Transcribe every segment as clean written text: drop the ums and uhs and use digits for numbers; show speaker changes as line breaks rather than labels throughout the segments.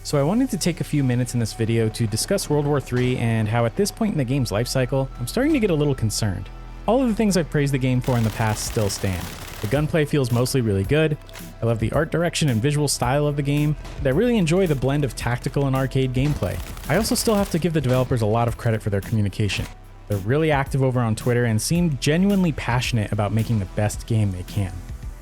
So I wanted to take a few minutes in this video to discuss World War III and how at this point in the game's life cycle, I'm starting to get a little concerned. All of the things I've praised the game for in the past still stand. The gunplay feels mostly really good, I love the art direction and visual style of the game, and I really enjoy the blend of tactical and arcade gameplay. I also still have to give the developers a lot of credit for their communication. They're really active over on Twitter and seem genuinely passionate about making the best game they can.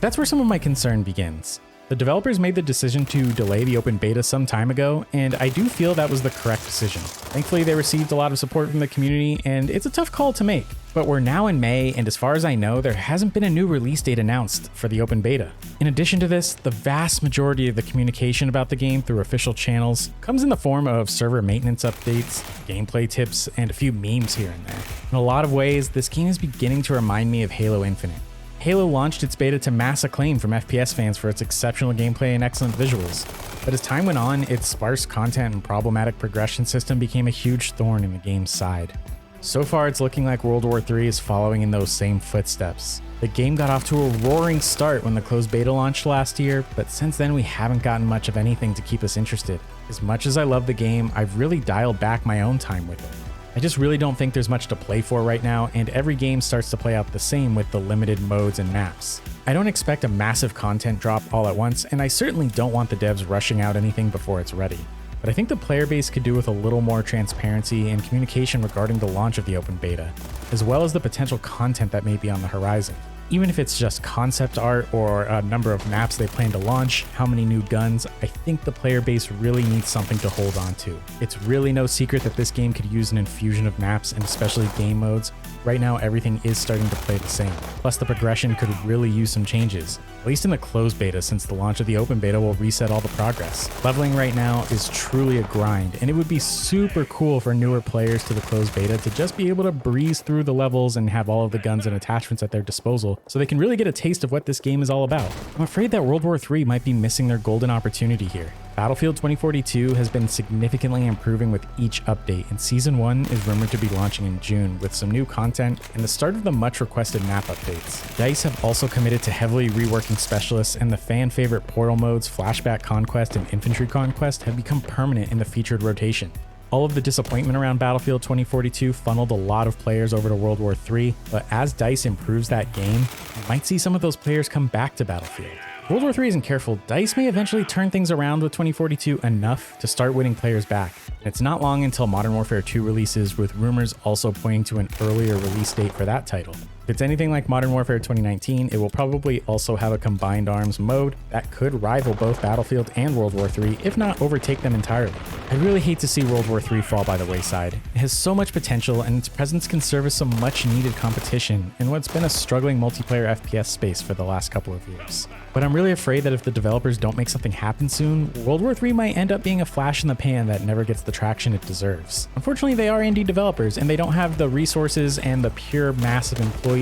That's where some of my concern begins. The developers made the decision to delay the open beta some time ago, and I do feel that was the correct decision. Thankfully, they received a lot of support from the community, and it's a tough call to make. But we're now in May, and as far as I know, there hasn't been a new release date announced for the open beta. In addition to this, the vast majority of the communication about the game through official channels comes in the form of server maintenance updates, gameplay tips, and a few memes here and there. In a lot of ways, this game is beginning to remind me of Halo Infinite. Halo launched its beta to mass acclaim from FPS fans for its exceptional gameplay and excellent visuals. But as time went on, its sparse content and problematic progression system became a huge thorn in the game's side. So far, it's looking like World War III is following in those same footsteps. The game got off to a roaring start when the closed beta launched last year, but since then we haven't gotten much of anything to keep us interested. As much as I love the game, I've really dialed back my own time with it. I just really don't think there's much to play for right now, and every game starts to play out the same with the limited modes and maps. I don't expect a massive content drop all at once, and I certainly don't want the devs rushing out anything before it's ready. But I think the player base could do with a little more transparency and communication regarding the launch of the open beta, as well as the potential content that may be on the horizon. Even if it's just concept art or a number of maps they plan to launch, how many new guns, I think the player base really needs something to hold on to. It's really no secret that this game could use an infusion of maps and especially game modes. Right now, everything is starting to play the same. Plus, the progression could really use some changes, at least in the closed beta, since the launch of the open beta will reset all the progress. Leveling right now is truly a grind, and it would be super cool for newer players to the closed beta to just be able to breeze through the levels and have all of the guns and attachments at their disposal, so they can really get a taste of what this game is all about. I'm afraid that World War III might be missing their golden opportunity here. Battlefield 2042 has been significantly improving with each update, and Season 1 is rumored to be launching in June with some new content and the start of the much requested map updates. DICE have also committed to heavily reworking specialists, and the fan favorite portal modes Flashback Conquest and Infantry Conquest have become permanent in the featured rotation. All of the disappointment around Battlefield 2042 funneled a lot of players over to World War III, but as DICE improves that game, you might see some of those players come back to Battlefield. World War III isn't careful, DICE may eventually turn things around with 2042 enough to start winning players back. It's not long until Modern Warfare 2 releases, with rumors also pointing to an earlier release date for that title. If it's anything like Modern Warfare 2019, it will probably also have a combined arms mode that could rival both Battlefield and World War III, if not overtake them entirely. I really hate to see World War III fall by the wayside. It has so much potential, and its presence can serve as some much needed competition in what's been a struggling multiplayer FPS space for the last couple of years. But I'm really afraid that if the developers don't make something happen soon, World War III might end up being a flash in the pan that never gets the traction it deserves. Unfortunately, they are indie developers, and they don't have the resources and the pure mass of employees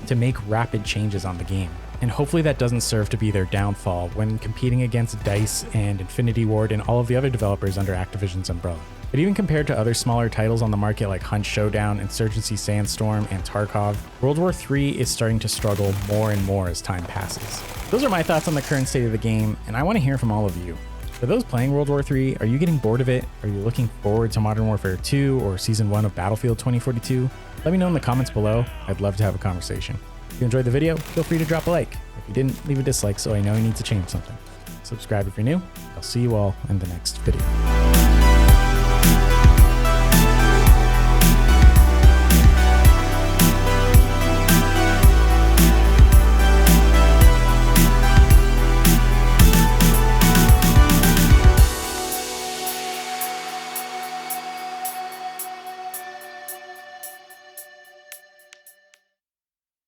to make rapid changes on the game. And hopefully that doesn't serve to be their downfall when competing against DICE and Infinity Ward and all of the other developers under Activision's umbrella. But even compared to other smaller titles on the market like Hunt Showdown, Insurgency Sandstorm, and Tarkov, World War III is starting to struggle more and more as time passes. Those are my thoughts on the current state of the game, and I want to hear from all of you. For those playing World War III, are you getting bored of it? Are you looking forward to Modern Warfare 2 or Season 1 of Battlefield 2042? Let me know in the comments below. I'd love to have a conversation. If you enjoyed the video, feel free to drop a like. If you didn't, leave a dislike so I know you need to change something. Subscribe if you're new. I'll see you all in the next video.